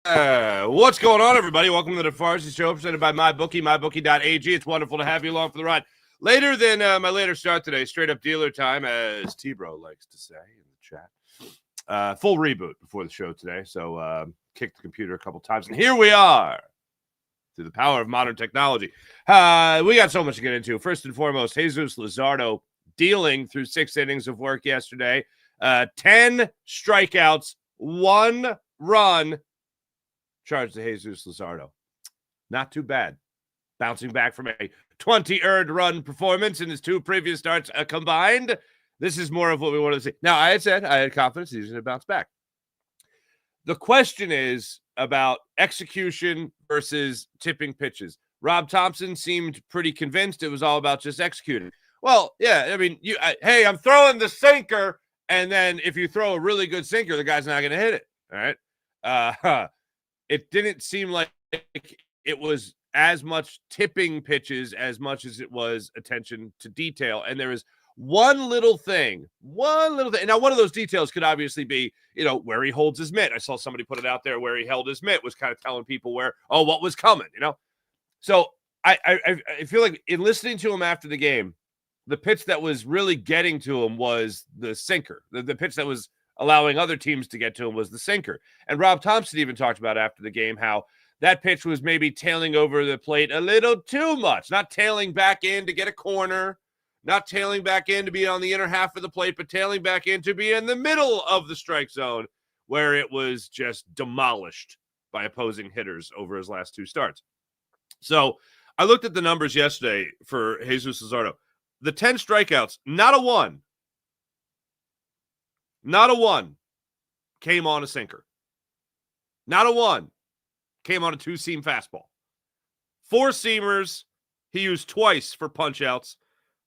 What's going on, everybody? Welcome to the Farsi Show, presented by MyBookie, MyBookie.ag. It's wonderful to have you along for the ride. Later than my later start today, straight up dealer time, as T-Bro likes to say in the chat. Full reboot before the show today, so kicked the computer a couple times, and here we are through the power of modern technology. We got so much to get into. First and foremost, Jesus Luzardo dealing through 6 innings of work yesterday. 10 strikeouts, 1 run. Charged to Jesus Luzardo. Not too bad. Bouncing back from a 20 earned run performance in his 2 previous starts combined. This is more of what we wanted to see. Now, I had said I had confidence he's going to bounce back. The question is about execution versus tipping pitches. Rob Thompson seemed pretty convinced it was all about just executing. Well, yeah, I mean, hey, I'm throwing the sinker, and then if you throw a really good sinker, the guy's not going to hit it. All right. It didn't seem like it was as much tipping pitches as much as it was attention to detail. And there is one little thing. Now, one of those details could obviously be, where he holds his mitt. I saw somebody put it out there where he held his mitt was kind of telling people what was coming, So I feel like in listening to him after the game, the pitch that was really getting to him was the sinker. The pitch that was allowing other teams to get to him was the sinker. And Rob Thompson even talked about after the game how that pitch was maybe tailing over the plate a little too much, not tailing back in to get a corner, not tailing back in to be on the inner half of the plate, but tailing back in to be in the middle of the strike zone where it was just demolished by opposing hitters over his last 2 starts. So I looked at the numbers yesterday for Jesus Luzardo. The 10 strikeouts, not a one came on a sinker. Not a one came on a 2-seam fastball. 4 seamers he used twice for punch-outs.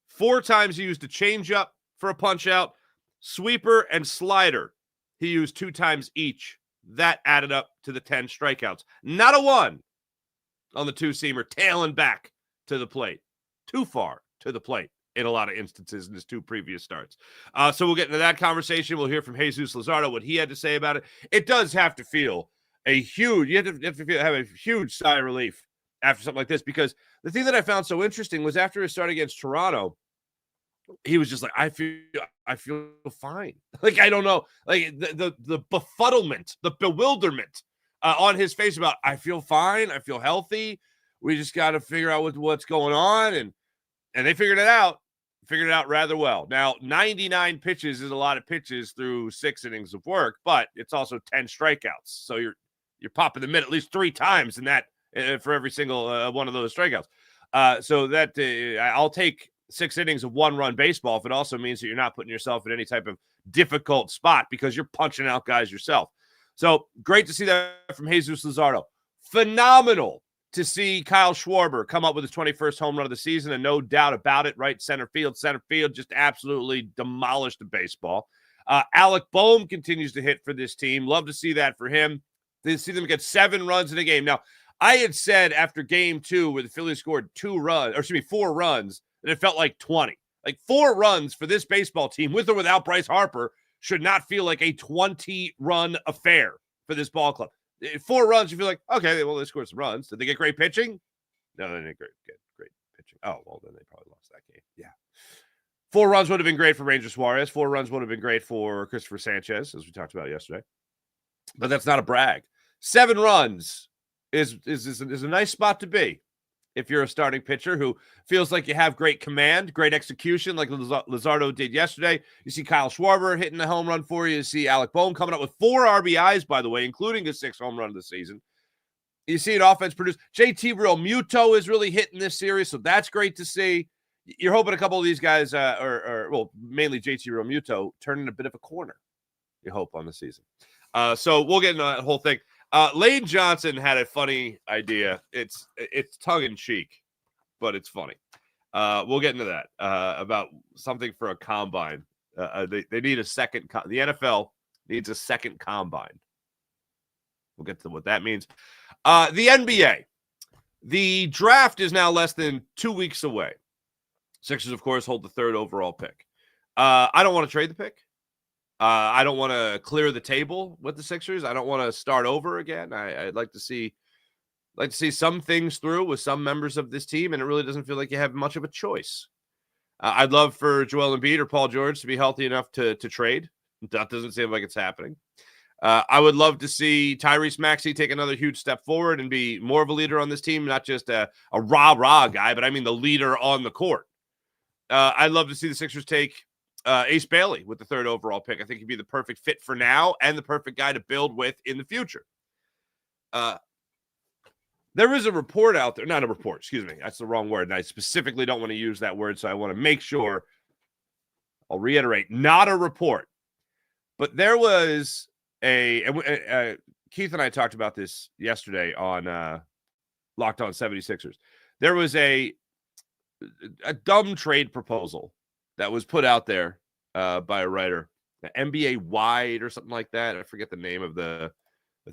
4 times he used a changeup for a punch-out. Sweeper and slider he used 2 times each. That added up to the 10 strikeouts. Not a one on the 2-seamer tailing back to the plate. Too far to the plate in a lot of instances in his 2 previous starts. So we'll get into that conversation. We'll hear from Jesus Luzardo, what he had to say about it. It does have to feel have a huge sigh of relief after something like this, because the thing that I found so interesting was after his start against Toronto, he was just like, I feel fine. Like, I don't know, like the befuddlement, the bewilderment on his face about, I feel fine. I feel healthy. We just got to figure out what's going on. And they figured it out rather well. Now, 99 pitches is a lot of pitches through 6 innings of work, but it's also 10 strikeouts. So you're popping the mitt at least 3 times in that for every single one of those strikeouts. So that I'll take 6 innings of 1-run baseball if it also means that you're not putting yourself in any type of difficult spot because you're punching out guys yourself. So great to see that from Jesus Luzardo. Phenomenal to see Kyle Schwarber come up with his 21st home run of the season, and no doubt about it, right? Center field just absolutely demolished the baseball. Alec Boehm continues to hit for this team. Love to see that for him. To see them get 7 runs in a game. Now, I had said after game 2 where the Phillies scored 4 runs, that it felt like 20. Like 4 runs for this baseball team, with or without Bryce Harper, should not feel like a 20-run affair for this ball club. 4 runs, you feel like, okay, well, they scored some runs. Did they get great pitching? No, they didn't get great pitching. Oh, well, then they probably lost that game. Yeah. 4 runs would have been great for Ranger Suarez. 4 runs would have been great for Christopher Sanchez, as we talked about yesterday. But that's not a brag. 7 runs is a nice spot to be if you're a starting pitcher who feels like you have great command, great execution like Luzardo did yesterday. You see Kyle Schwarber hitting a home run for you. You see Alec Boehm coming up with 4 RBIs, by the way, including his 6th home run of the season. You see an offense produce. JT Realmuto is really hitting this series, so that's great to see. You're hoping a couple of these guys, mainly JT Realmuto, turn in a bit of a corner, you hope, on the season. So we'll get into that whole thing. Lane Johnson had a funny idea. It's tongue-in-cheek, but it's funny. We'll get into that about something for a combine. They need a second. The NFL needs a second combine. We'll get to what that means. The NBA. The draft is now less than 2 weeks away. Sixers, of course, hold the 3rd overall pick. I don't want to trade the pick. I don't want to clear the table with the Sixers. I don't want to start over again. I'd like to see some things through with some members of this team, and it really doesn't feel like you have much of a choice. I'd love for Joel Embiid or Paul George to be healthy enough to trade. That doesn't seem like it's happening. I would love to see Tyrese Maxey take another huge step forward and be more of a leader on this team, not just a rah-rah guy, but I mean the leader on the court. I'd love to see the Sixers take Ace Bailey with the 3rd overall pick. I think he'd be the perfect fit for now and the perfect guy to build with in the future. There is a report out there. Not a report, excuse me. That's the wrong word. And I specifically don't want to use that word, so I want to make sure. I'll reiterate, not a report. But there was Keith and I talked about this yesterday on Locked On 76ers. There was a dumb trade proposal that was put out there by a writer, NBA Wide or something like that. I forget the name of the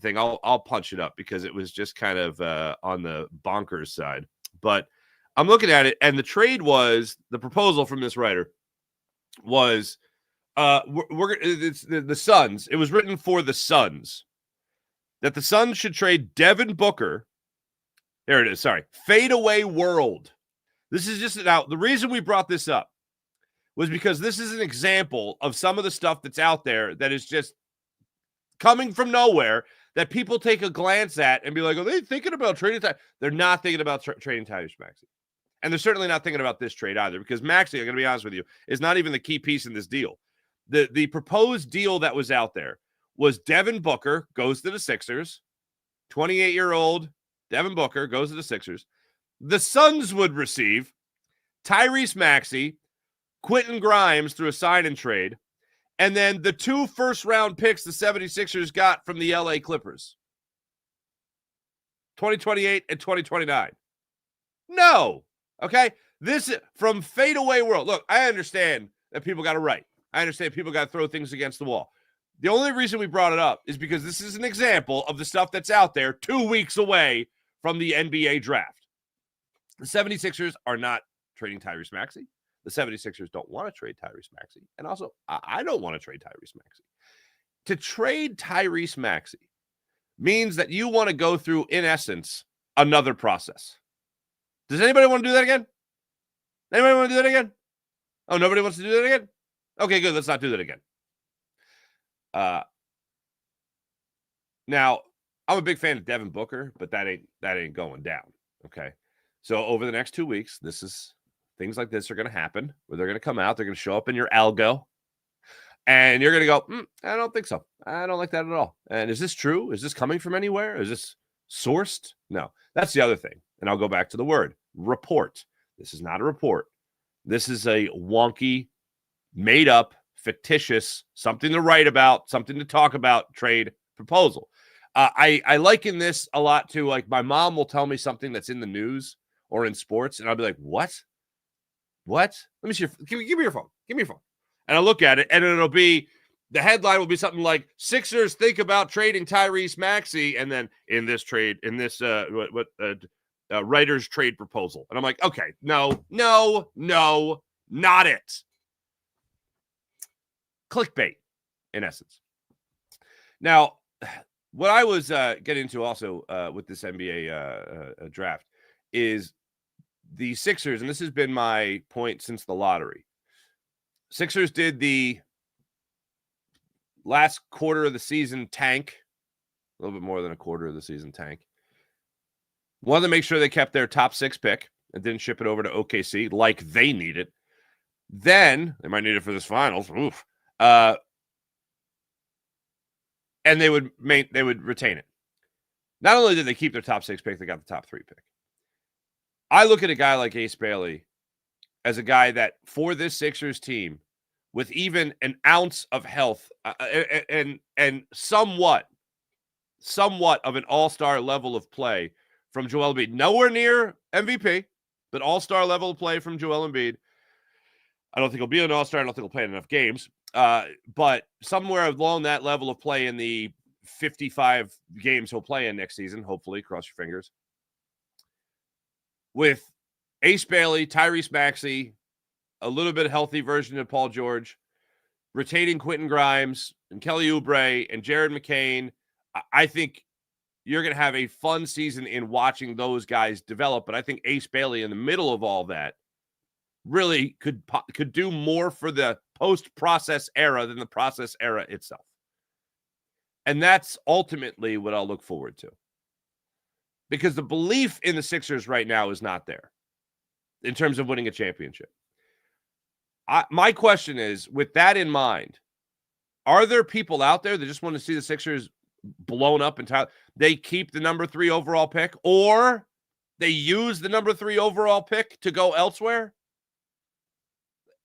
thing. I'll punch it up because it was just kind of on the bonkers side. But I'm looking at it, and the proposal from this writer was it's the Suns. It was written for the Suns that the Suns should trade Devin Booker. There it is. Sorry. Fadeaway World. This is just now. The reason we brought this up was because this is an example of some of the stuff that's out there that is just coming from nowhere that people take a glance at and be like, are they thinking about trading? They're not thinking about trading Tyrese Maxey. And they're certainly not thinking about this trade either, because Maxey, I'm going to be honest with you, is not even the key piece in this deal. The proposed deal that was out there was Devin Booker goes to the Sixers, 28-year-old Devin Booker goes to the Sixers. The Suns would receive Tyrese Maxey, Quentin Grimes through a sign-and trade, and then the 2 first-round picks the 76ers got from the LA Clippers. 2028 and 2029. No. Okay? This is from fadeaway world. Look, I understand that people got to write. I understand people got to throw things against the wall. The only reason we brought it up is because this is an example of the stuff that's out there 2 weeks away from the NBA draft. The 76ers are not trading Tyrese Maxey. The 76ers don't want to trade Tyrese Maxey. And also, I don't want to trade Tyrese Maxey. To trade Tyrese Maxey means that you want to go through, in essence, another process. Does anybody want to do that again? Anybody want to do that again? Oh, nobody wants to do that again? Okay, good. Let's not do that again. Now, I'm a big fan of Devin Booker, but that ain't going down. Okay. So over the next 2 weeks, things like this are going to happen where they're going to come out. They're going to show up in your algo. And you're going to go, I don't think so. I don't like that at all. And is this true? Is this coming from anywhere? Is this sourced? No. That's the other thing. And I'll go back to the word report. This is not a report. This is a wonky, made up, fictitious, something to write about, something to talk about trade proposal. I liken this a lot to, like, my mom will tell me something that's in the news or in sports, and I'll be like, what? Let me see. Give me your phone. Give me your phone. And I look at it, and the headline will be something like, Sixers think about trading Tyrese Maxey, and then in this writer's trade proposal. And I'm like, okay, no, not it. Clickbait, in essence. Now, what I was getting into also with this NBA draft is the Sixers, and this has been my point since the lottery. Sixers did the last quarter of the season tank, a little bit more than a quarter of the season tank. Wanted to make sure they kept their top 6 pick and didn't ship it over to OKC like they need it. Then, they might need it for this finals. Oof. And they would retain it. Not only did they keep their top 6 pick, they got the top 3 pick. I look at a guy like Ace Bailey as a guy that, for this Sixers team, with even an ounce of health and somewhat of an all-star level of play from Joel Embiid, nowhere near MVP, but all-star level of play from Joel Embiid. I don't think he'll be an all-star. I don't think he'll play in enough games. But somewhere along that level of play in the 55 games he'll play in next season, hopefully, cross your fingers. With Ace Bailey, Tyrese Maxey, a little bit healthy version of Paul George, retaining Quentin Grimes and Kelly Oubre and Jared McCain, I think you're going to have a fun season in watching those guys develop. But I think Ace Bailey in the middle of all that really could do more for the post-process era than the process era itself. And that's ultimately what I'll look forward to. Because the belief in the Sixers right now is not there in terms of winning a championship. My question is, with that in mind, are there people out there that just want to see the Sixers blown up entirely? They keep the number 3 overall pick, or they use the number 3 overall pick to go elsewhere?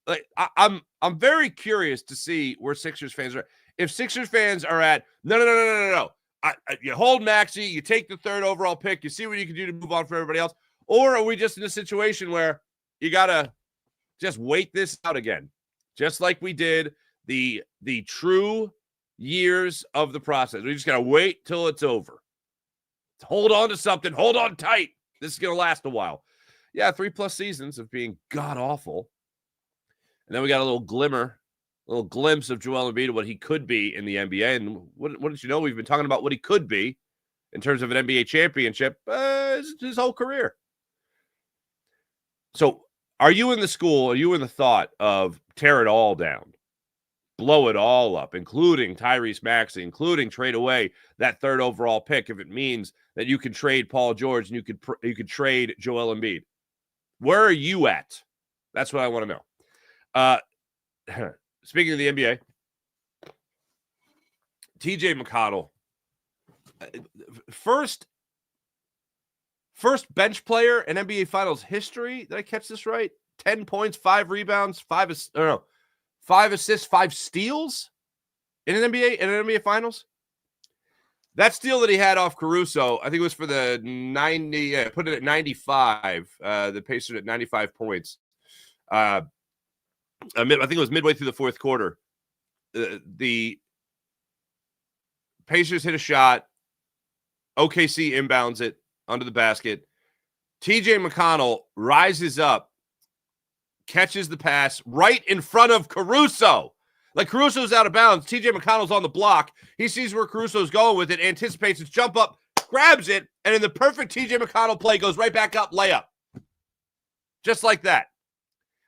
Like, I'm very curious to see where Sixers fans are. If Sixers fans are at, no. You hold Maxey, you take the 3rd overall pick, you see what you can do to move on for everybody else. Or are we just in a situation where you got to just wait this out again? Just like we did the true years of the process. We just got to wait till it's over. Hold on to something. Hold on tight. This is going to last a while. Yeah, 3+ seasons of being god-awful. And then we got a little glimpse of Joel Embiid, what he could be in the NBA. And what did you know? We've been talking about what he could be in terms of an NBA championship his whole career. So are you in the thought of tear it all down, blow it all up, including Tyrese Maxey, including trade away that 3rd overall pick if it means that you can trade Paul George and you could trade Joel Embiid? Where are you at? That's what I want to know. Speaking of the NBA, TJ McConnell, first bench player in NBA Finals history. Did I catch this right? 10 points, 5 rebounds, 5 assists, 5 steals in an NBA Finals. That steal that he had off Caruso, I think it was for the 90. Put it at 95. The Pacers at 95 points. I think it was midway through the 4th quarter. The Pacers hit a shot. OKC inbounds it under the basket. TJ McConnell rises up, catches the pass right in front of Caruso. Like, Caruso's out of bounds. TJ McConnell's on the block. He sees where Caruso's going with it, anticipates its jump up, grabs it, and in the perfect TJ McConnell play, goes right back up, layup. Just like that.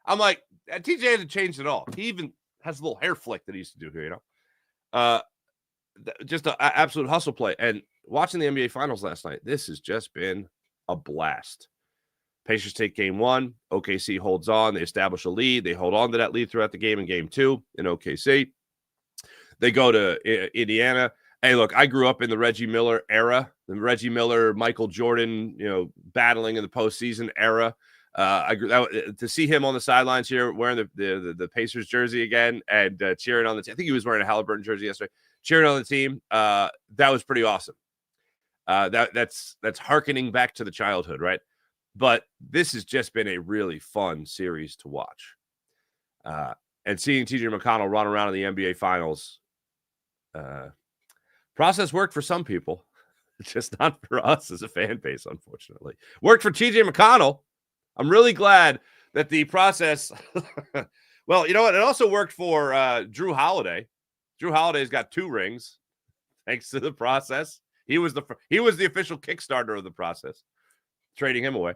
I'm like, TJ hasn't changed at all. He even has a little hair flick that he used to do here, you know? Just an absolute hustle play. And watching the NBA Finals last night, this has just been a blast. Pacers take game 1. OKC holds on. They establish a lead. They hold on to that lead throughout the game in game 2 in OKC. They go to Indiana. Hey, look, I grew up in the Reggie Miller era, the Reggie Miller, Michael Jordan, battling in the postseason era. To see him on the sidelines here wearing the Pacers jersey again and cheering on the team. I think he was wearing a Halliburton jersey yesterday, cheering on the team. That was pretty awesome. That's hearkening back to the childhood, right? But this has just been a really fun series to watch. And seeing TJ McConnell run around in the NBA Finals, process worked for some people, just not for us as a fan base, unfortunately. Worked for TJ McConnell. I'm really glad that the process well, you know what? It also worked for Jrue Holiday. Jrue Holiday's got 2 rings thanks to the process. He was the official Kickstarter of the process, trading him away.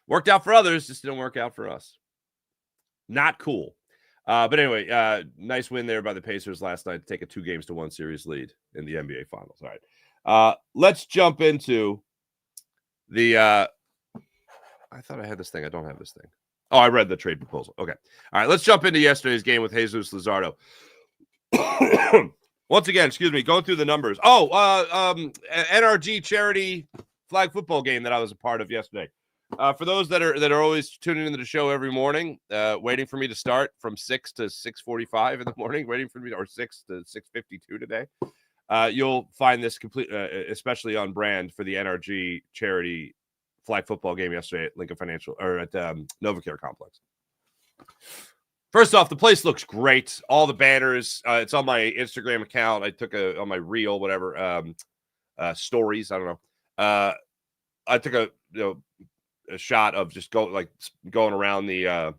Worked out for others, just didn't work out for us. Not cool. But anyway, nice win there by the Pacers last night to take a 2-1 series lead in the NBA Finals. All right. Let's jump into the I thought I had this thing. I don't have this thing. Oh, I read the trade proposal. Okay. All right. Let's jump into yesterday's game with Jesus Luzardo. Once again, going through the numbers. NRG charity flag football game that I was a part of yesterday. For those that are always tuning into the show every morning, waiting for me to start from 6 to 6:45 in the morning, waiting for me, or 6 to 6:52 today, you'll find this complete, especially on brand for the NRG charity flag football game yesterday at Lincoln Financial or at NovaCare Complex. First off, the place looks great. All the banners. It's on my Instagram account. I took on my reel, whatever, stories. I don't know. I took a shot of just going around the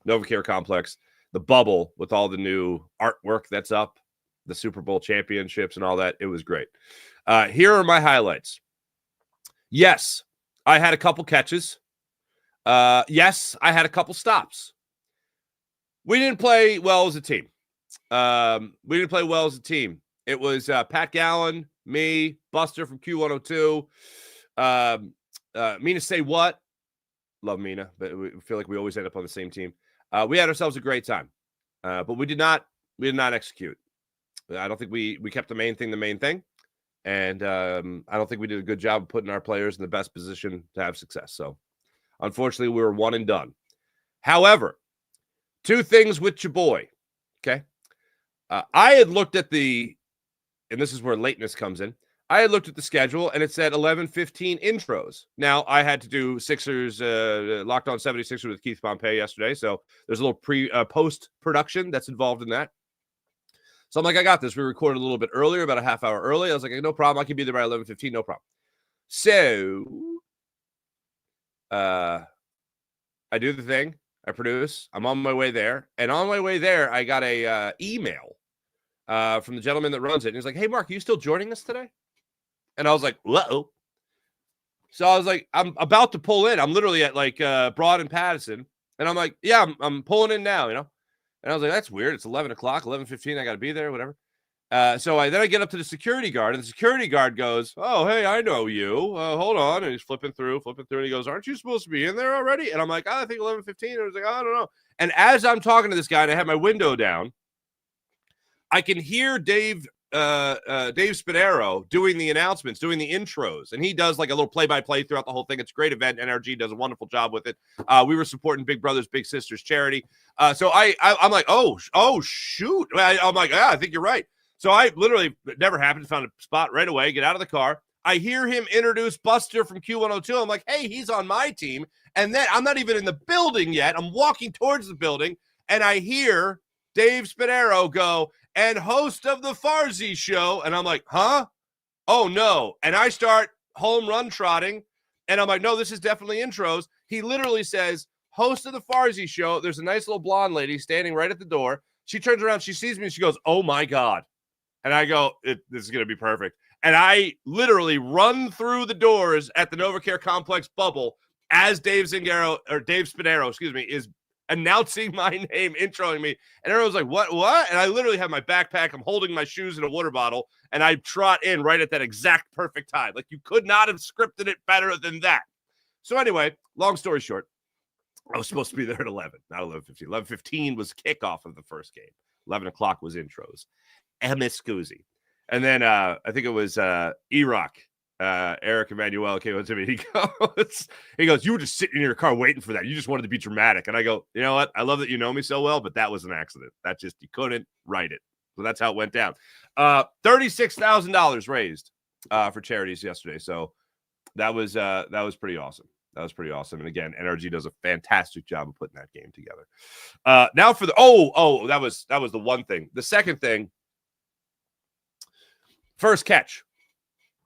NovaCare Complex. the bubble with all the new artwork that's up, the Super Bowl championships and all that. It was great. Here are my highlights. Yes, I had a couple catches. Yes, I had a couple stops. We didn't play well as a team. It was Pat Gallen, me, Buster from Q102. Mina Say What? Love Mina, but we feel like we always end up on the same team. We had ourselves a great time, but we did not execute. I don't think we kept the main thing. And I don't think we did a good job of putting our players in the best position to have success. So unfortunately, we were one and done. However, two things with your boy. Okay. I had looked at and this is where lateness comes in. I had looked at the schedule and it said 11:15 intros. Now I had to do Sixers, Locked On 76ers with Keith Pompey yesterday. So there's a little post production that's involved in that. So I'm like, I got this. We recorded a little bit earlier, about a half hour early. I was like, no problem. I can be there by 11:15. No problem. So I do the thing. I produce. I'm on my way there. And on my way there, I got a email from the gentleman that runs it. And he's like, hey, Mark, are you still joining us today? And I was like, whoa. So I was like, I'm about to pull in. I'm literally at like Broad and Patterson. And I'm like, yeah, I'm pulling in now, And I was like, that's weird. It's 11 o'clock, 11:15. I got to be there, whatever. So I get up to the security guard, and the security guard goes, oh, hey, I know you. Hold on. And he's flipping through, and he goes, aren't you supposed to be in there already? And I'm like, I think 11:15. I was like, I don't know. And as I'm talking to this guy, and I have my window down, I can hear Dave Spadaro doing the announcements, doing the intros, and he does like a little play-by-play throughout the whole thing. It's a great event. NRG does a wonderful job with it. We were supporting Big Brothers Big Sisters charity. So I'm like, oh shoot. I'm like, yeah, I think you're right. So I literally, it never happened, found a spot right away, get out of the car. I hear him introduce Buster from Q102. I'm like, hey, he's on my team. And then I'm not even in the building yet. I'm walking towards the building, and I hear Dave Spadaro go, and host of the Farzi show. And I'm like, huh? Oh, no. And I start home run trotting. And I'm like, no, this is definitely intros. He literally says, host of the Farzi show. There's a nice little blonde lady standing right at the door. She turns around. She sees me. And she goes, oh, my God. And I go, this is going to be perfect. And I literally run through the doors at the NovaCare Complex bubble as Dave Spadaro, is announcing my name, introing me, and everyone's like, what? And I literally have my backpack, I'm holding my shoes and a water bottle, and I trot in right at that exact perfect time. Like, you could not have scripted it better than that. So anyway, long story short, I was supposed to be there at 11, not 11:15. 11:15 was kickoff of the first game. 11 o'clock was intros. Scusi. And then I think it was E-Rock. Eric Emanuel came up to me. He goes, you were just sitting in your car waiting for that. You just wanted to be dramatic. And I go, you know what? I love that you know me so well, but that was an accident. That just, you couldn't write it. So that's how it went down. $36,000 raised for charities yesterday. So that was pretty awesome. That was pretty awesome. And again, NRG does a fantastic job of putting that game together. Now for the that was the one thing. The second thing, first catch.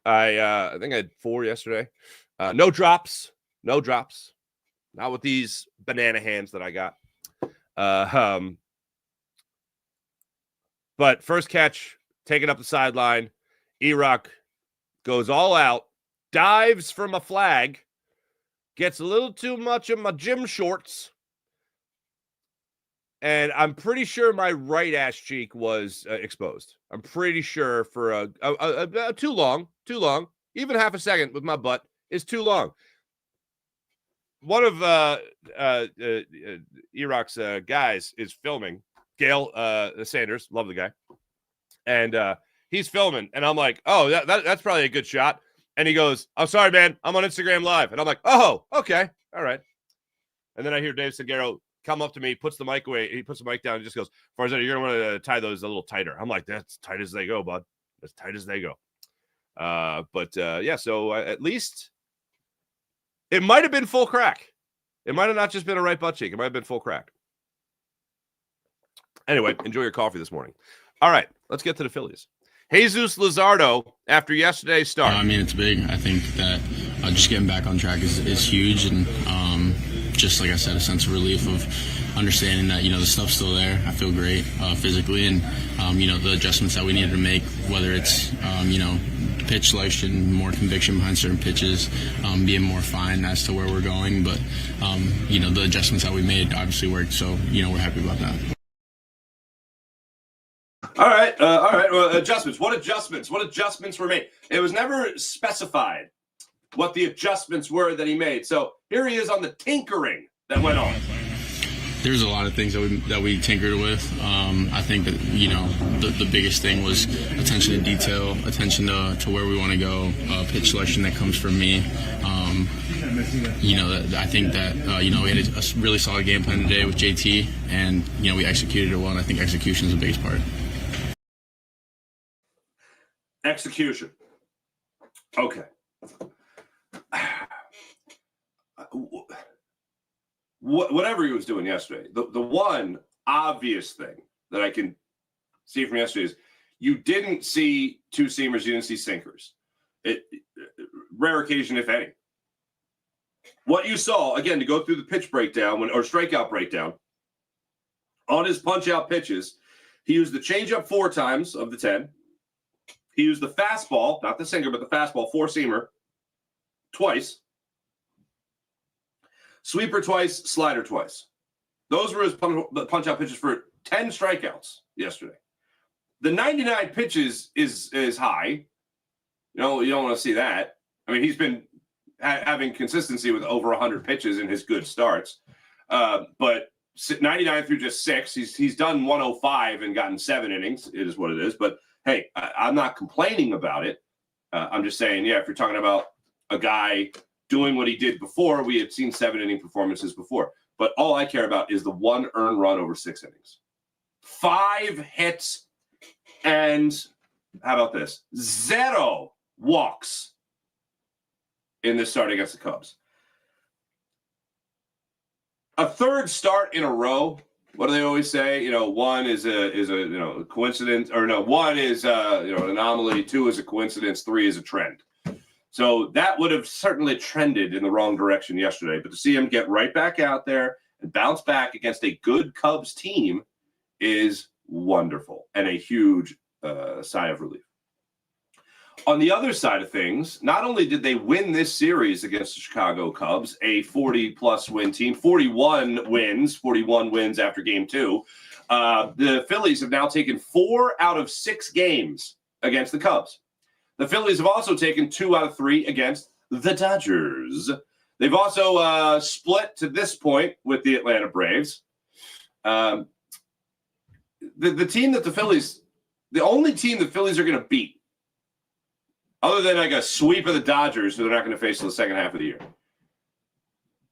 I think I had 4 yesterday. No drops. Not with these banana hands that I got. But first catch, taking up the sideline. E-Rock goes all out, dives from a flag, gets a little too much of my gym shorts, and I'm pretty sure my right ass cheek was exposed. I'm pretty sure for too long. Even half a second with my butt is too long. One of E-Rock's guys is filming. Gail Sanders, love the guy. And he's filming. And I'm like, oh, that's probably a good shot. And he goes, I'm sorry, man. I'm on Instagram Live. And I'm like, oh, okay. All right. And then I hear Dave Segaro come up to me, puts the mic away. He puts the mic down and just goes, Farzetta, you're going to want to tie those a little tighter. I'm like, that's tight as they go, bud. As tight as they go. So at least it might have been full crack. It might have not just been a right butt cheek. It might have been full crack. Anyway, enjoy your coffee this morning. All right, let's get to the Phillies. Jesus Luzardo, after yesterday's start. It's big. I think that just getting back on track is huge. And just like I said, a sense of relief of understanding that, the stuff's still there. I feel great physically, and, the adjustments that we needed to make, whether it's, pitch selection, more conviction behind certain pitches, being more fine as to where we're going. But, the adjustments that we made obviously worked, so, we're happy about that. All right. Well, adjustments. What adjustments were made? It was never specified what the adjustments were that he made. So here he is on the tinkering that went on. There's a lot of things that we tinkered with. I think that the biggest thing was attention to detail, attention to where we want to go, pitch selection that comes from me. I think that we had a really solid game plan today with JT, and we executed it well. And I think execution is the biggest part. Execution. Okay. Whatever he was doing yesterday, the one obvious thing that I can see from yesterday is you didn't see two-seamers, you didn't see sinkers. Rare occasion, if any. What you saw, again, to go through the pitch breakdown or strikeout breakdown, on his punch-out pitches, he used the changeup 4 times of the 10. He used the fastball, not the sinker, but the fastball, 4-seamer, twice. Sweeper twice, slider twice. Those were his punch-out pitches for 10 strikeouts yesterday. The 99 pitches is high. You don't want to see that. I mean, he's been having consistency with over 100 pitches in his good starts. But 99 through just 6, he's done 105 and gotten 7 innings. It is what it is. But, hey, I'm not complaining about it. I'm just saying, if you're talking about a guy doing what he did before, we had seen 7-inning performances before. But all I care about is the 1 earned run over 6 innings. 5 hits, and how about this? 0 walks in this start against the Cubs. A third start in a row. What do they always say? One is a coincidence, or no, 1 is an anomaly, 2 is a coincidence, 3 is a trend. So that would have certainly trended in the wrong direction yesterday. But to see him get right back out there and bounce back against a good Cubs team is wonderful and a huge sigh of relief. On the other side of things, not only did they win this series against the Chicago Cubs, a 40-plus win team, 41 wins after Game 2, the Phillies have now taken 4 out of 6 games against the Cubs. The Phillies have also taken 2 out of 3 against the Dodgers. They've also split to this point with the Atlanta Braves. The team that the only team the Phillies are going to beat, other than like a sweep of the Dodgers, who they're not going to face in the second half of the year,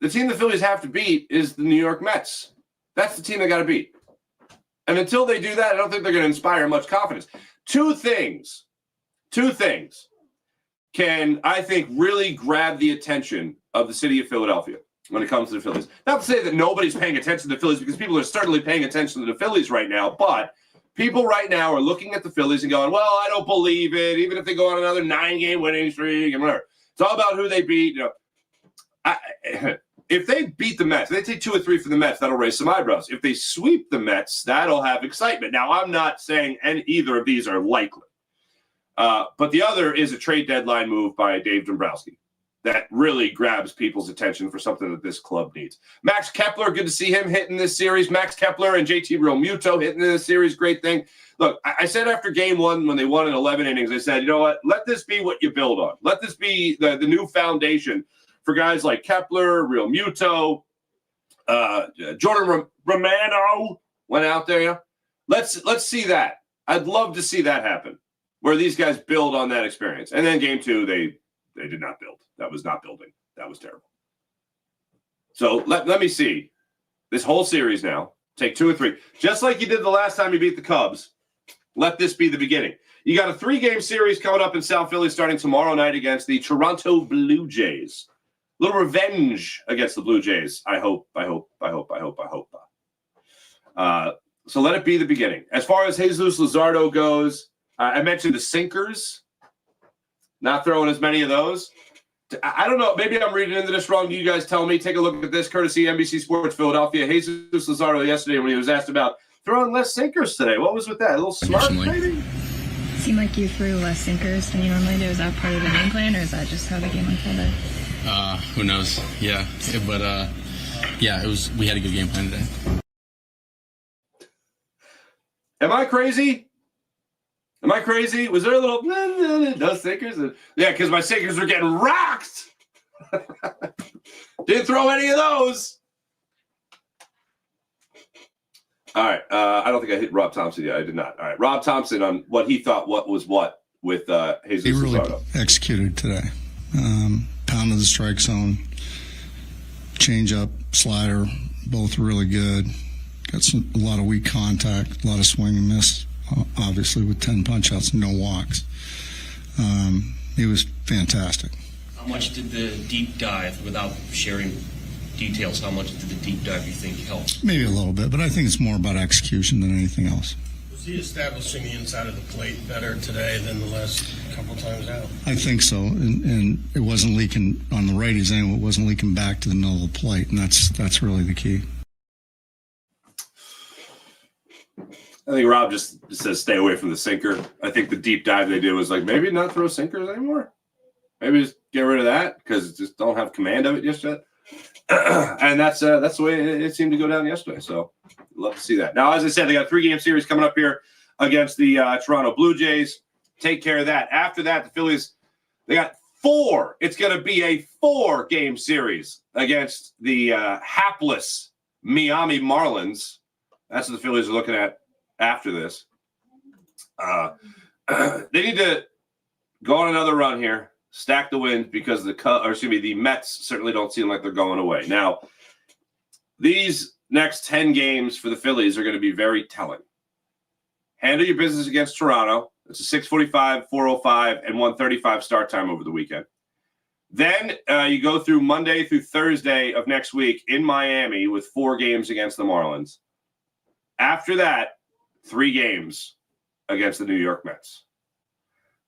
the team the Phillies have to beat is the New York Mets. That's the team they got to beat. And until they do that, I don't think they're going to inspire much confidence. Two things can, I think, really grab the attention of the city of Philadelphia when it comes to the Phillies. Not to say that nobody's paying attention to the Phillies, because people are certainly paying attention to the Phillies right now, but people right now are looking at the Phillies and going, well, I don't believe it, even if they go on another 9-game winning streak and whatever. It's all about who they beat. If they beat the Mets, if they take 2 or 3 for the Mets, that'll raise some eyebrows. If they sweep the Mets, that'll have excitement. Now, I'm not saying either of these are likely. But the other is a trade deadline move by Dave Dombrowski that really grabs people's attention for something that this club needs. Max Kepler, good to see him hitting this series. Max Kepler and JT Realmuto hitting in this series, great thing. Look, I said after Game 1 when they won in 11 innings, I said, you know what? Let this be what you build on. Let this be the new foundation for guys like Kepler, Realmuto, Jordan Romano went out there. Let's see that. I'd love to see that happen, where these guys build on that experience. And then Game 2, they did not build. That was not building. That was terrible. So let me see this whole series now. Take 2 or 3. Just like you did the last time you beat the Cubs, let this be the beginning. You got a 3-game series coming up in South Philly starting tomorrow night against the Toronto Blue Jays. A little revenge against the Blue Jays. I hope. So let it be the beginning. As far as Jesus Luzardo goes, I mentioned the sinkers, not throwing as many of those. I don't know. Maybe I'm reading into this wrong. You guys tell me. Take a look at this, courtesy NBC Sports Philadelphia. Jesus Luzardo yesterday when he was asked about throwing less sinkers today. What was with that? A little smart, maybe? Seemed like you threw less sinkers than you normally do. Is that part of the game plan, or is that just how the game unfolded? Who knows? Yeah, but yeah, it was. We had a good game plan today. Am I crazy? Was there a little no sinkers? Yeah, because my sinkers were getting rocked. Didn't throw any of those. All right. I don't think I hit Rob Thompson yet. I did not. All right. Rob Thompson on what he thought what was what with Jesus He really Luzardo. executed today. Pounded the strike zone, change up, slider, both really good. Got a lot of weak contact, a lot of swing and miss, obviously with 10 punch-outs and no walks. He was fantastic. How much did the deep dive, without sharing details, how much did the deep dive you think help? Maybe a little bit, but I think it's more about execution than anything else. Was he establishing the inside of the plate better today than the last couple times out? I think so, and it wasn't leaking on the righties anyway. It wasn't leaking back to the middle of the plate, and that's really the key. I think Rob just says stay away from the sinker. I think the deep dive they did was like maybe not throw sinkers anymore. Maybe just get rid of that because just don't have command of it just yet. And that's the way it seemed to go down yesterday. So love to see that. Now, as I said, they got a 3-game series coming up here against the Toronto Blue Jays. Take care of that. After that, the Phillies, they got 4. It's going to be a 4-game series against the hapless Miami Marlins. That's what the Phillies are looking at after this. They need to go on another run here, stack the wins because the Mets certainly don't seem like they're going away. Now, these next 10 games for the Phillies are going to be very telling. Handle your business against Toronto. It's a 6:45, 4:05, and 1:35 start time over the weekend. Then you go through Monday through Thursday of next week in Miami with 4 games against the Marlins. After that, 3 games against the New York Mets.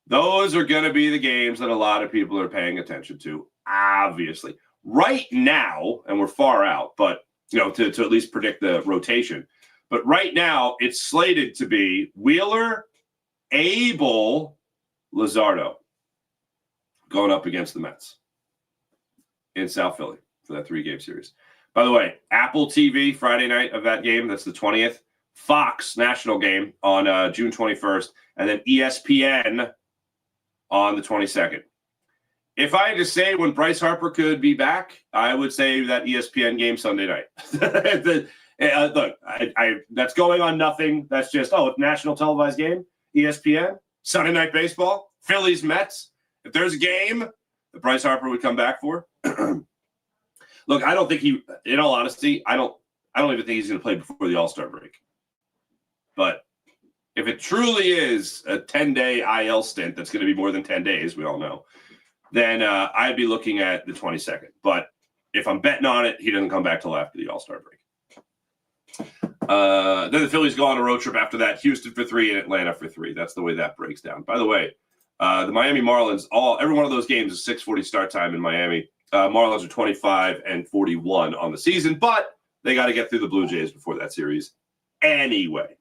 Those are going to be the games that a lot of people are paying attention to, obviously. Right now, and we're far out, but to at least predict the rotation. But right now, it's slated to be Wheeler, Abel, Luzardo going up against the Mets in South Philly for that 3-game series. By the way, Apple TV, Friday night of that game, that's the 20th. Fox national game on June 21st, and then ESPN on the 22nd. If I had to say when Bryce Harper could be back, I would say that ESPN game Sunday night. Look, that's going on nothing. That's just, it's national televised game, ESPN, Sunday Night Baseball, Phillies, Mets. If there's a game that Bryce Harper would come back for, look, I don't think in all honesty, I don't even think he's going to play before the All-Star break. But if it truly is a 10-day IL stint that's going to be more than 10 days, we all know, then I'd be looking at the 22nd. But if I'm betting on it, he doesn't come back till after the All-Star break. Then the Phillies go on a road trip after that, Houston for 3 and Atlanta for 3. That's the way that breaks down. By the way, the Miami Marlins, every one of those games is 6:40 start time in Miami. Marlins are 25-41 on the season, but they got to get through the Blue Jays before that series anyway.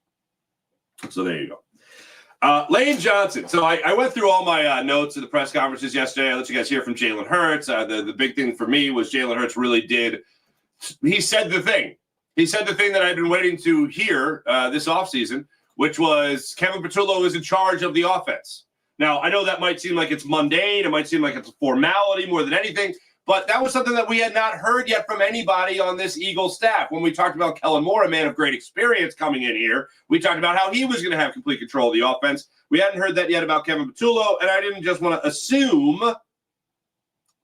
So there you go. Lane Johnson. So I went through all my notes of the press conferences yesterday. I let you guys hear from Jalen Hurts. The big thing for me was Jalen Hurts really did. He said the thing. He said the thing that I've been waiting to hear this offseason, which was Kevin Patullo is in charge of the offense. Now, I know that might seem like it's mundane. It might seem like it's a formality more than anything. But that was something that we had not heard yet from anybody on this Eagles staff. When we talked about Kellen Moore, a man of great experience coming in here, we talked about how he was going to have complete control of the offense. We hadn't heard that yet about Kevin Patullo, and I didn't just want to assume that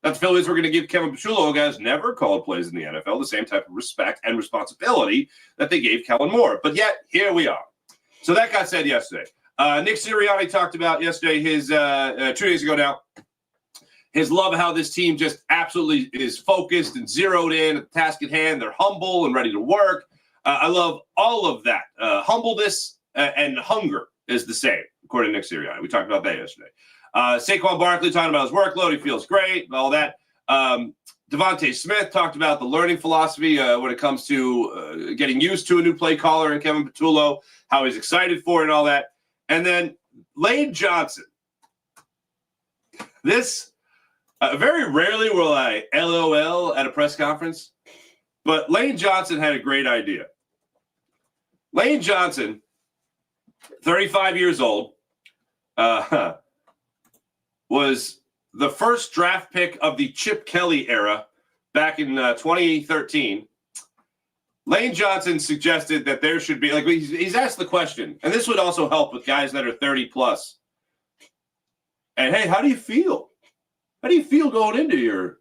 the Phillies were going to give Kevin Patullo, a guy who's never called plays in the NFL, the same type of respect and responsibility that they gave Kellen Moore. But yet, here we are. So that got said yesterday. Nick Sirianni talked about yesterday, his 2 days ago now, his love of how this team just absolutely is focused and zeroed in at the task at hand. They're humble and ready to work. I love all of that. Humbleness and hunger is the same, according to Nick Sirianni. We talked about that yesterday. Saquon Barkley talking about his workload. He feels great, all that. Devontae Smith talked about the learning philosophy when it comes to getting used to a new play caller and Kevin Patullo, how he's excited for it and all that. And then Lane Johnson. This, very rarely will I LOL at a press conference, but Lane Johnson had a great idea. Lane Johnson, 35 years old, was the first draft pick of the Chip Kelly era back in 2013. Lane Johnson suggested that there should be, like, he's asked the question, and this would also help with guys that are 30 plus. And hey, how do you feel? How do you feel going into your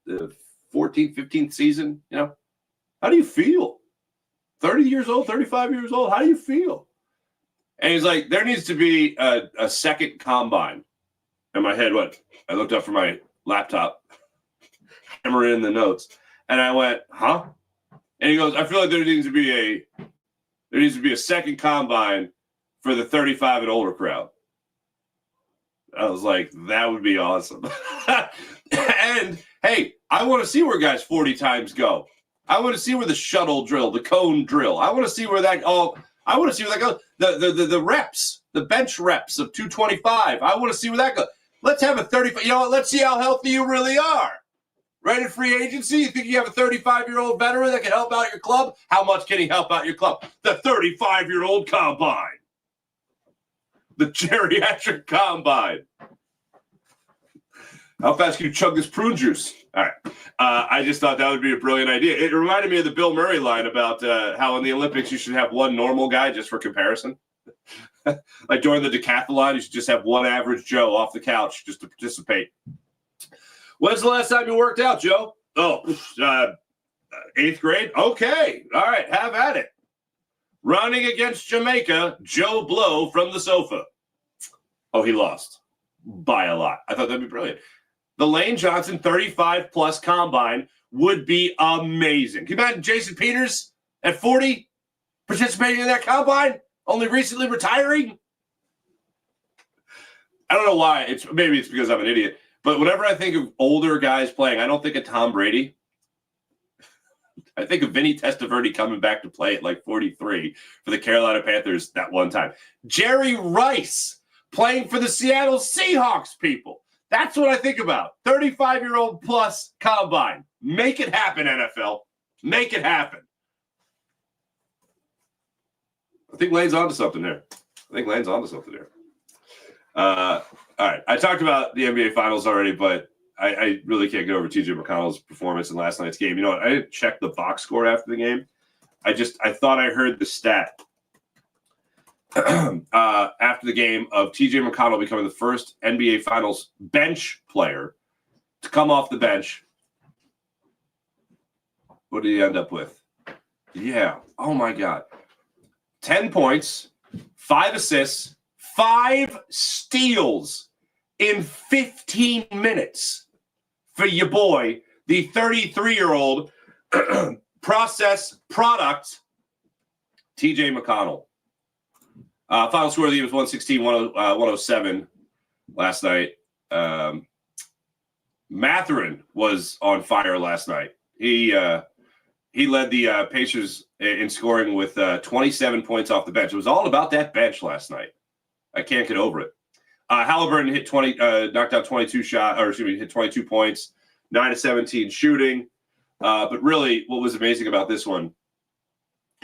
the 14th, 15th season? You know, how do you feel? 30 years old, 35 years old, how do you feel? And he's like, there needs to be a second combine. In my head, I looked up from my laptop, hammering in the notes, and I went, huh? And he goes, I feel like there needs to be a second combine for the 35 and older crowd. I was like, that would be awesome. And hey, I want to see where guys 40 times go. I want to see where the shuttle drill, the cone drill. I want to see where that goes. The reps, the bench reps of 225. I want to see where that goes. Let's have a 35. You know what? Let's see how healthy you really are. Right at free agency, you think you have a 35-year-old veteran that can help out your club? How much can he help out your club? The 35-year-old combine. The geriatric combine. How fast can you chug this prune juice? All right. I just thought that would be a brilliant idea. It reminded me of the Bill Murray line about how in the Olympics you should have one normal guy just for comparison. Like during the decathlon, you should just have one average Joe off the couch just to participate. When's the last time you worked out, Joe? Oh, 8th grade? Okay. All right. Have at it. Running against Jamaica, Joe Blow from the sofa. Oh, he lost by a lot. I thought that'd be brilliant. The Lane Johnson 35-plus combine would be amazing. Can you imagine Jason Peters at 40 participating in that combine, only recently retiring? I don't know why. Maybe it's because I'm an idiot. But whenever I think of older guys playing, I don't think of Tom Brady. I think of Vinny Testaverde coming back to play at like 43 for the Carolina Panthers that one time. Jerry Rice playing for the Seattle Seahawks, people. That's what I think about. 35-year-old plus combine. Make it happen, NFL. Make it happen. I think Lane's onto something there. All right. I talked about the NBA Finals already, but I really can't get over TJ McConnell's performance in last night's game. You know what? I didn't check the box score after the game. I thought I heard the stat after the game of TJ McConnell becoming the first NBA Finals bench player to come off the bench. What did he end up with? Yeah. Oh, my God. 10 points, 5 assists, 5 steals in 15 minutes for your boy, the 33-year-old process product, TJ McConnell. Final score of the game was 116-107 last night. Mathurin was on fire last night. He led the Pacers in scoring with 27 points off the bench. It was all about that bench last night. I can't get over it. Halliburton hit knocked out 22 hit 22 points, 9 of 17 shooting. But really, what was amazing about this one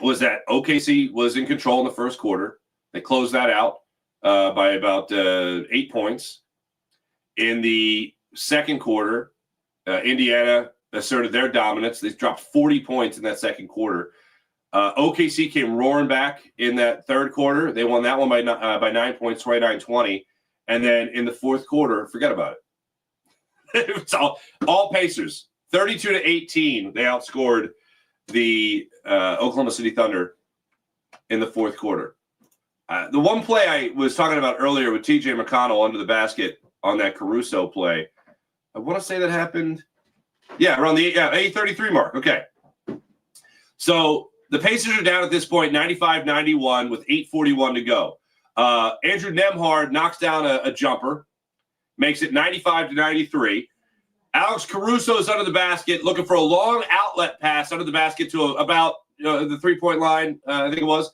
was that OKC was in control in the first quarter. They closed that out by about 8 points. In the second quarter, Indiana asserted their dominance. They dropped 40 points in that second quarter. OKC came roaring back in that third quarter. They won that one by 9 points, 29-20. And then in the fourth quarter, forget about it. It was all Pacers. 32-18. They outscored the Oklahoma City Thunder in the fourth quarter. The one play I was talking about earlier with TJ McConnell under the basket on that Caruso play, I want to say that happened, around the 8:33 mark. Okay. So the Pacers are down at this point, 95-91 with 8:41 to go. Andrew Nembhard knocks down a jumper. makes it 95-93. Alex Caruso is under the basket, looking for a long outlet pass under the basket to about the three-point line, I think it was.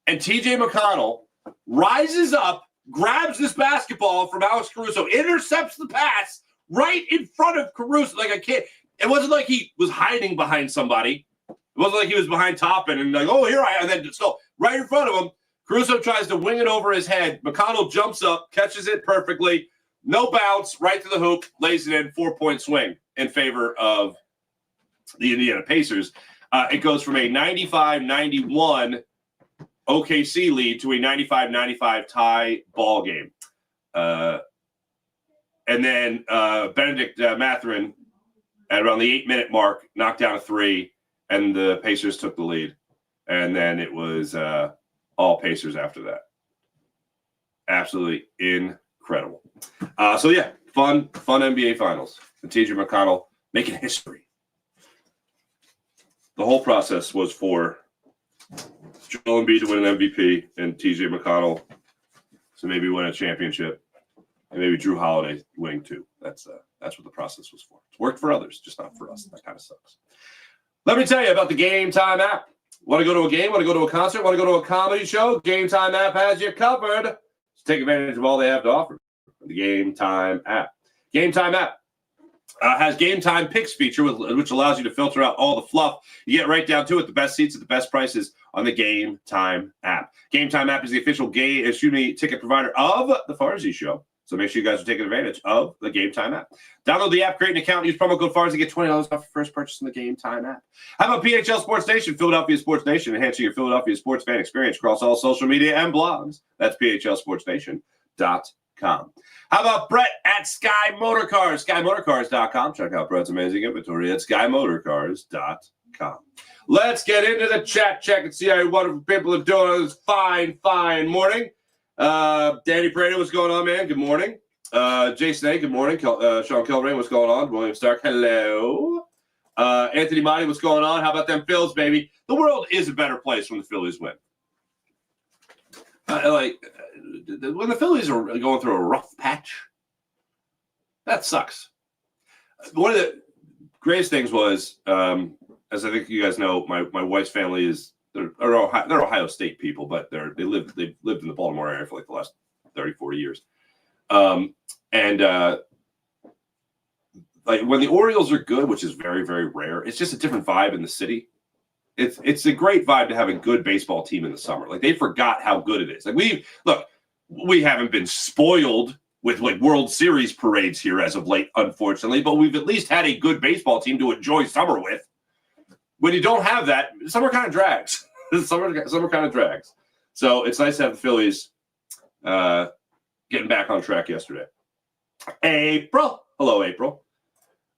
And T.J. McConnell rises up, grabs this basketball from Alex Caruso, intercepts the pass right in front of Caruso. Like, I can't. It wasn't like he was hiding behind somebody. It wasn't like he was behind Toppin and like, oh, here I am. And then so right in front of him, Caruso tries to wing it over his head. McConnell jumps up, catches it perfectly. No bounce, right to the hoop, lays it in, 4-point swing in favor of the Indiana Pacers. It goes from a 95-91 OKC lead to a 95-95 tie ball game. And then Benedict Mathurin, at around the 8-minute mark, knocked down a three, and the Pacers took the lead. And then it was all Pacers after that. Absolutely incredible. So, yeah, fun NBA Finals. And T.J. McConnell making history. The whole process was for Joel Embiid to win an MVP and T.J. McConnell to maybe win a championship, and maybe Drew Holiday winning too. That's what the process was for. It's worked for others, just not for us. That kind of sucks. Let me tell you about the Game Time app. Want to go to a game? Want to go to a concert? Want to go to a comedy show? Game Time app has you covered. So take advantage of all they have to offer. The Game Time app. Game Time app has Game Time Picks feature, which allows you to filter out all the fluff. You get right down to it. The best seats at the best prices on the Game Time app. Game Time app is the official ticket provider of the Farzi Show. So make sure you guys are taking advantage of the Game Time app. Download the app, create an account, use promo code FARZI, get $20 off your first purchase in the Game Time app. How about PHL Sports Nation, Philadelphia Sports Nation, enhancing your Philadelphia sports fan experience across all social media and blogs. That's PHLSportsNation.com. How about Brett at Sky Motorcars, SkyMotorcars.com. Check out Brett's amazing inventory at SkyMotorcars.com. Let's get into the chat check and see how wonderful people are doing on this fine morning. Danny Prado, what's going on, man? Good morning. Jason A, good morning. Sean Kilrain, what's going on? William Stark, hello. Anthony Motti, what's going on? How about them Phils, baby? The world is a better place when the Phillies win. When the Phillies are going through a rough patch, that sucks. One of the greatest things was, as I think you guys know, my wife's family is they're Ohio State people, but they've lived in the Baltimore area for like the last 30, 40 years. Like when the Orioles are good, which is very, very rare, it's just a different vibe in the city. It's a great vibe to have a good baseball team in the summer. Like they forgot how good it is. Like we haven't been spoiled with like World Series parades here as of late, unfortunately, but we've at least had a good baseball team to enjoy summer with. When you don't have that, summer kind of drags. summer kind of drags. So it's nice to have the Phillies getting back on track yesterday. April. Hello, April.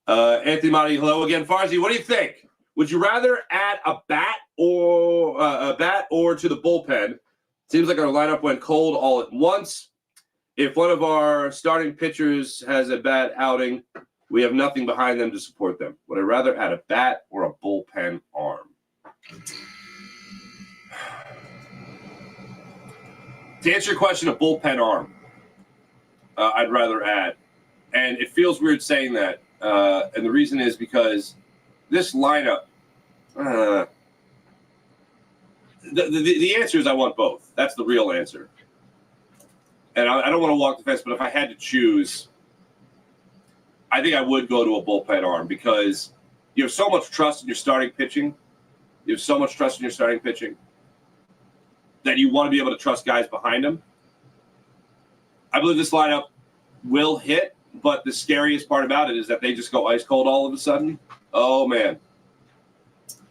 Anthony Motti, hello again. Farzi, what do you think? Would you rather add a bat or to the bullpen? Seems like our lineup went cold all at once. If one of our starting pitchers has a bad outing, we have nothing behind them to support them. Would I rather add a bat or a bullpen arm? To answer your question, a bullpen arm. I'd rather add. And it feels weird saying that. And the reason is because this lineup, the answer is I want both. That's the real answer. And I don't want to walk the fence, but if I had to choose, I think I would go to a bullpen arm because you have so much trust in your starting pitching. You have so much trust in your starting pitching that you want to be able to trust guys behind them. I believe this lineup will hit, but the scariest part about it is that they just go ice cold all of a sudden. Oh, man.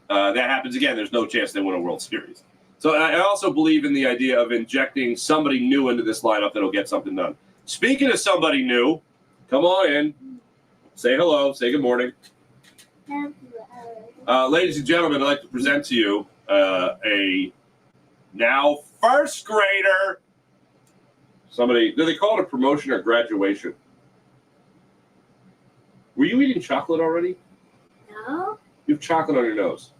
That happens again. There's no chance they win a World Series. So I also believe in the idea of injecting somebody new into this lineup that'll get something done. Speaking of somebody new, come on in. Say hello. Say good morning. Ladies and gentlemen, I'd like to present to you a now first grader. Somebody, do they call it a promotion or graduation? Were you eating chocolate already? No. You have chocolate on your nose.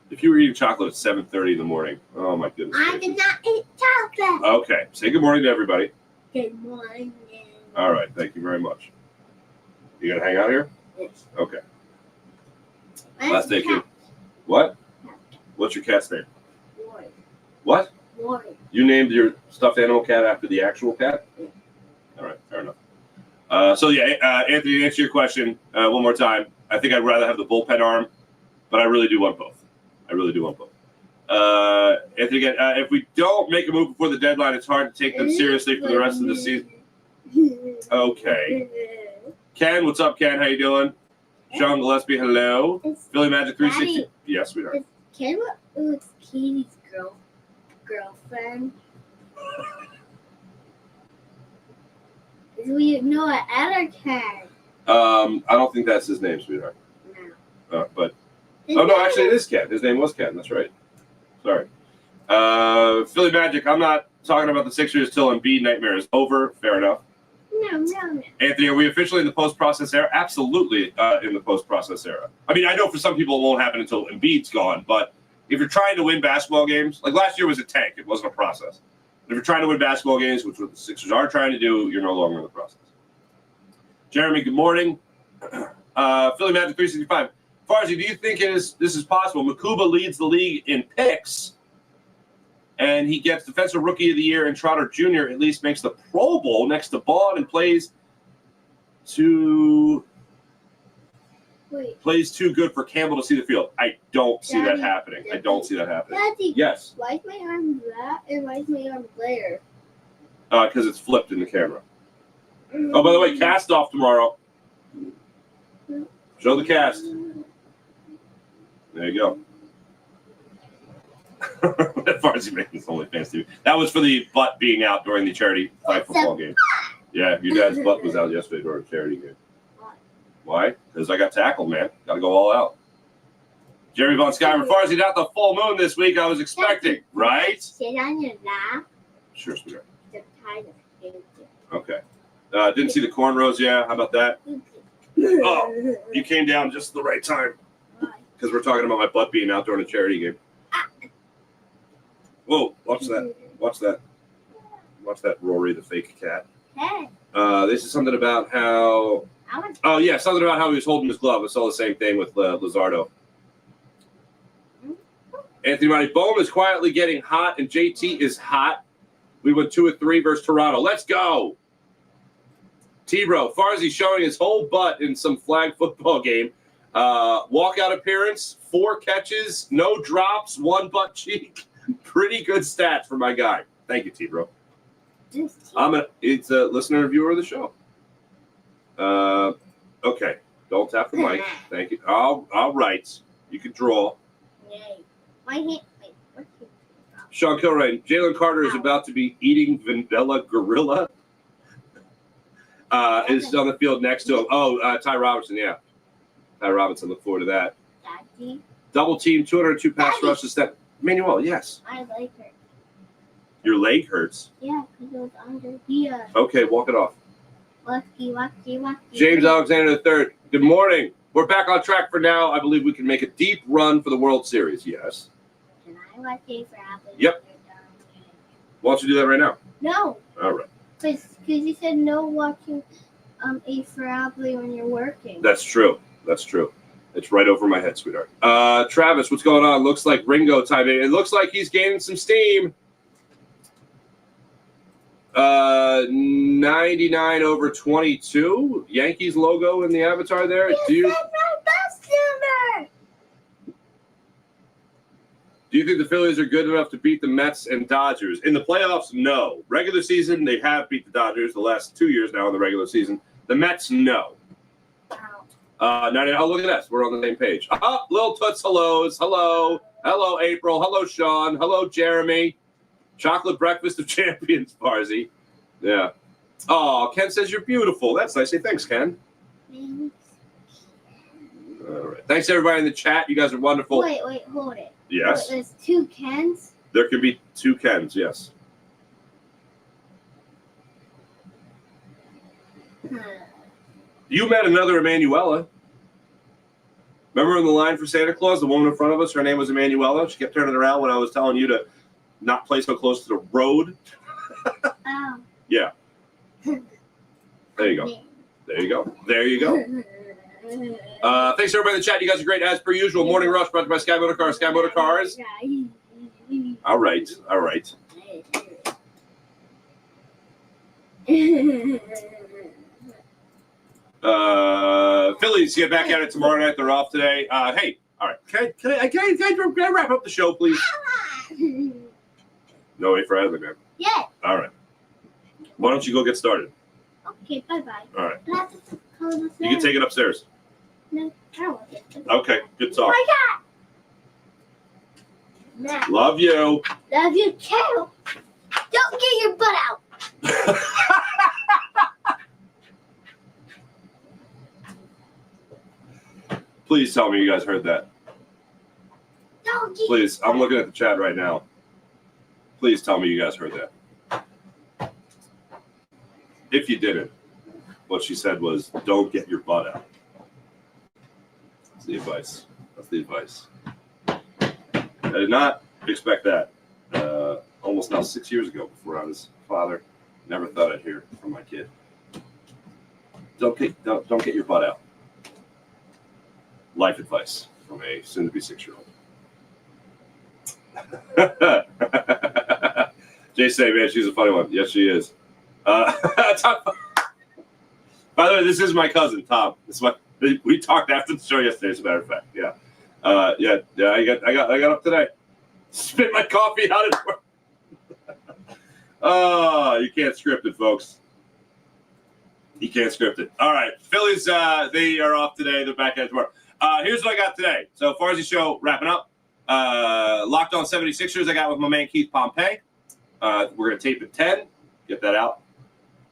If if you were eating chocolate at 7:30 in the morning, oh my goodness. I did not eat chocolate. Okay, say good morning to everybody. Good morning. All right, thank you very much. You gonna hang out here? Yes. Okay. Where's Last the day, kid. cat? What? What's your cat's name? Warren. What? Warren. You named your stuffed animal cat after the actual cat? Yeah. All right, fair enough. Anthony, to answer your question one more time, I think I'd rather have the bullpen arm, but I really do want both. Anthony, again, if we don't make a move before the deadline, it's hard to take them seriously for the rest of the season. Okay. Ken, what's up, Ken? How you doing? Sean Gillespie, hello. Philly Magic 360. Daddy, Yes, we are. is Ken was Katie's girlfriend? We know an other Ken. I don't think that's his name, sweetheart. No. But no, actually, it is Ken. His name was Ken. That's right. Sorry. Philly Magic. I'm not talking about the Sixers till Embiid nightmare is over. Fair enough. No. Anthony, are we officially in the post-process era? Absolutely in the post-process era. I mean, I know for some people it won't happen until Embiid's gone, but if you're trying to win basketball games, like last year was a tank. It wasn't a process. If you're trying to win basketball games, which what the Sixers are trying to do, you're no longer in the process. Jeremy, good morning. Philly Magic 365. Farzi, do you think this is possible? Makuba leads the league in picks, and he gets Defensive Rookie of the Year, and Trotter Jr. at least makes the Pro Bowl next to Bond and plays too good for Campbell to see the field. I don't see that happening. Daddy, Yes. why is my arm that and why is my arm there? Because it's flipped in the camera. Oh, by the way, cast off tomorrow. Show the cast. There you go. Farzi making this OnlyFans TV. That was for the butt being out during the charity flag football game. Yeah, your dad's butt was out yesterday during a charity game. Why? Because I got tackled, man. Got to go all out. Jeremy Von Skyver, Farzi, not the full moon this week I was expecting, right? Sit on your lap. Sure, sweetheart. The kind of thing. Okay. Didn't see the cornrows, yeah. How about that? Oh, you came down just at the right time. Because we're talking about my butt being out during a charity game. Whoa, watch that. Watch that, Rory, the fake cat. Hey. This is something about how... Oh, yeah, something about how he was holding his glove. I saw the same thing with Luzardo. Anthony Ronnie, Bohm is quietly getting hot, and JT is hot. We went 2 of 3 versus Toronto. Let's go. T-Bro, Farzi showing his whole butt in some flag football game. Walkout appearance, 4 catches, no drops, 1 butt cheek. Pretty good stats for my guy. Thank you, T-Bro. It's a listener and viewer of the show. Okay. Don't tap the mic. Thank you. All right. You can draw. Yay. My hand. Wait, Sean Kilrain, Jalen Carter is about to be eating vanilla gorilla. Is on the field next to him. Oh, Ty Robinson, yeah. Ty Robinson, look forward to that. Daddy, Double team, 202 pass Daddy. rushes. That Manuel, yes. I like her. Your leg hurts. Yeah, because it was under here. Okay, walk it off. Wacky. James Alexander III, good morning. We're back on track for now. I believe we can make a deep run for the World Series. Yes. Can I watch it for Apple? Yep. Why don't you do that right now? No. All right. Because you said no watching A for Apple when you're working. That's true. It's right over my head, sweetheart. Travis, what's going on? Looks like Ringo time. It looks like he's gaining some steam. 99 over 22. Yankees logo in the avatar there. Do you think the Phillies are good enough to beat the Mets and Dodgers? In the playoffs, no. Regular season, they have beat the Dodgers the last 2 years now in the regular season. The Mets, no. Oh, look at us. We're on the same page. Little Toots hellos. Hello. Hello, April. Hello, Sean. Hello, Jeremy. Chocolate breakfast of champions, Farzi. Yeah. Oh, Ken says you're beautiful. That's nice. Say thanks, Ken. Thanks. All right. Thanks, everybody in the chat. You guys are wonderful. Wait, hold it. Yes. So there's 2 Kens? There could be 2 Kens, yes. You met another Emanuela. Remember in the line for Santa Claus, the woman in front of us, her name was Emanuela. She kept turning around when I was telling you to not play so close to the road. Oh. Yeah. There you go. There you go. There you go. Thanks everybody in the chat. You guys are great as per usual. Morning Rush brought to you by Sky Motor Cars. Sky Motor Cars. All right. All right. Phillies get back at it tomorrow night. They're off today. Hey, all right. Can I wrap up the show, please? No way for Adley, man. Yeah. All right. Why don't you go get started? Okay, bye-bye. All right. I have to call the You can take it upstairs. No, I don't want it. Okay. Good talk. Oh my God. Love you. Love you too. Don't get your butt out. Please tell me you guys heard that. Don't get Please, I'm looking at the chat right now. Please tell me you guys heard that. If you didn't, what she said was, don't get your butt out. That's the advice. That's the advice. I did not expect that. Almost now 6 years ago, before I was a father, never thought I'd hear from my kid. Don't get your butt out. Life advice from a soon-to-be 6-year-old. Jay say, man, she's a funny one. Yes, she is. By the way, this is my cousin, Tom. We talked after the show yesterday, as a matter of fact. Yeah. I got up today. Spit my coffee out at work. Oh, you can't script it, folks. You can't script it. All right. Phillies, they are off today. They're back at tomorrow. Here's what I got today. So, Farzy Show wrapping up. Locked on 76ers I got with my man Keith Pompey. We're going to tape at 10. Get that out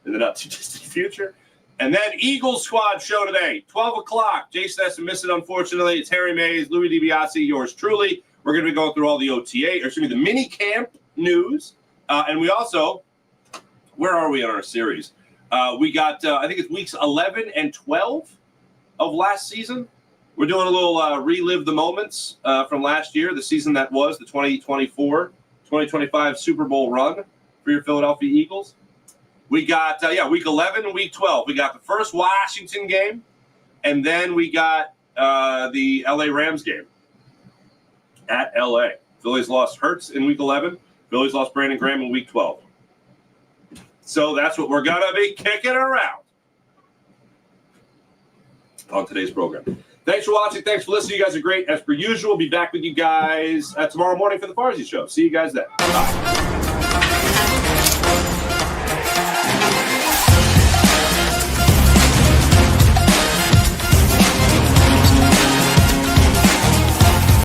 in the not too distant future. And then Eagles Squad show today, 12 o'clock. Jason has to miss it, unfortunately. It's Harry Mays, Louis DiBiase, yours truly. We're going to be going through all the OTA, or excuse me, the mini camp news. And we also, where are we in our series? We got, I think it's weeks 11 and 12 of last season. We're doing a little relive the moments from last year, the season that was the 2024-2025 Super Bowl run for your Philadelphia Eagles. We got, week 11 and week 12. We got the first Washington game, and then we got the L.A. Rams game at L.A. Phillies lost Hurts in week 11. Phillies lost Brandon Graham in week 12. So that's what we're going to be kicking around on today's program. Thanks for watching. Thanks for listening. You guys are great. As per usual, we'll be back with you guys tomorrow morning for the Farzy Show. See you guys then. Bye.